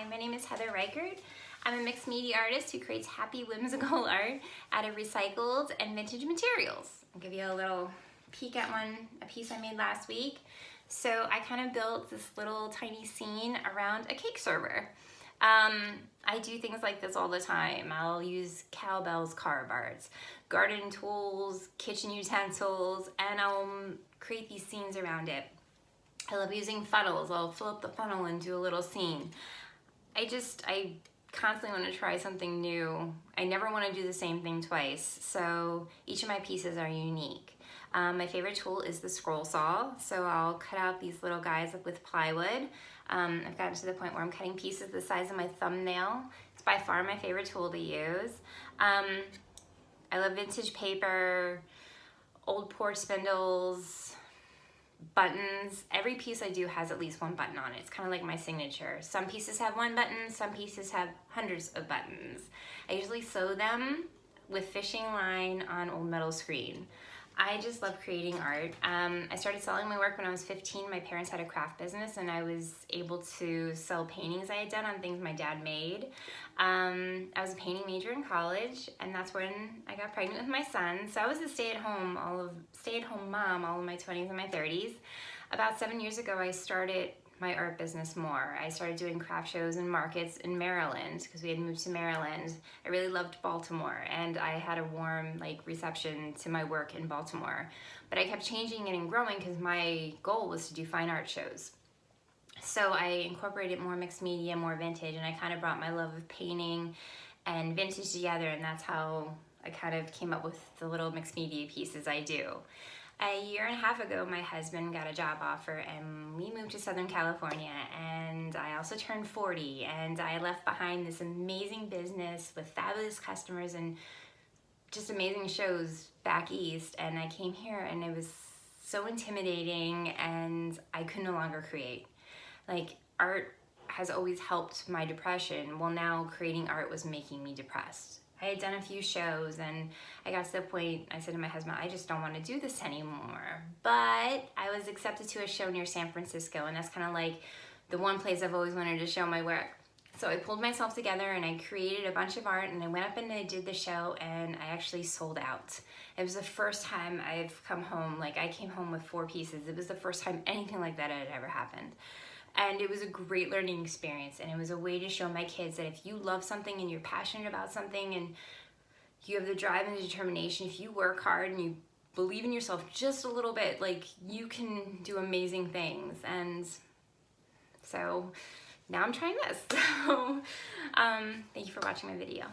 my name is Heather Reichert. I'm a mixed media artist who creates happy, whimsical art out of recycled and vintage materials. I'll give you a little peek at a piece I made last week. So I kind of built this little tiny scene around a cake server. I do things like this all the time. I'll use cowbells, carve arts, garden tools, kitchen utensils, and I'll create these scenes around it. I love using funnels. I'll fill up the funnel and do a little scene. I constantly want to try something new. I never want to do the same thing twice, so each of my pieces are unique. My favorite tool is the scroll saw, so I'll cut out these little guys with plywood. I've gotten to the point where I'm cutting pieces the size of my thumbnail. It's by far my favorite tool to use. I love vintage paper, old porch spindles, buttons. Every piece I do has at least one button on it. It's kind of like my signature. Some pieces have one button, some pieces have hundreds of buttons. I usually sew them with fishing line on old metal screen. I just love creating art. I started selling my work when I was 15. My parents had a craft business and I was able to sell paintings I had done on things my dad made. I was a painting major in college, and that's when I got pregnant with my son. So I was a stay-at-home mom all of my 20s and my 30s. About 7 years ago, I started my art business more. I started doing craft shows and markets in Maryland because we had moved to Maryland. I really loved Baltimore, and I had a warm reception to my work in Baltimore. But I kept changing it and growing because my goal was to do fine art shows. So I incorporated more mixed media, more vintage, and I kind of brought my love of painting and vintage together, and that's how I kind of came up with the little mixed media pieces I do. A year and a half ago, my husband got a job offer and we moved to Southern California, and I also turned 40, and I left behind this amazing business with fabulous customers and just amazing shows back east, and I came here and it was so intimidating and I could no longer create. Art has always helped my depression. Well, now creating art was making me depressed. I had done a few shows and I got to the point, I said to my husband, I just don't want to do this anymore. But I was accepted to a show near San Francisco, and that's kind of like the one place I've always wanted to show my work. So I pulled myself together and I created a bunch of art, and I went up and I did the show, and I actually sold out. It was the first time I've come home, I came home with 4 pieces. It was the first time anything like that had ever happened. And it was a great learning experience, and it was a way to show my kids that if you love something and you're passionate about something and you have the drive and the determination, if you work hard and you believe in yourself just a little bit, you can do amazing things. And so now I'm trying this. So thank you for watching my video.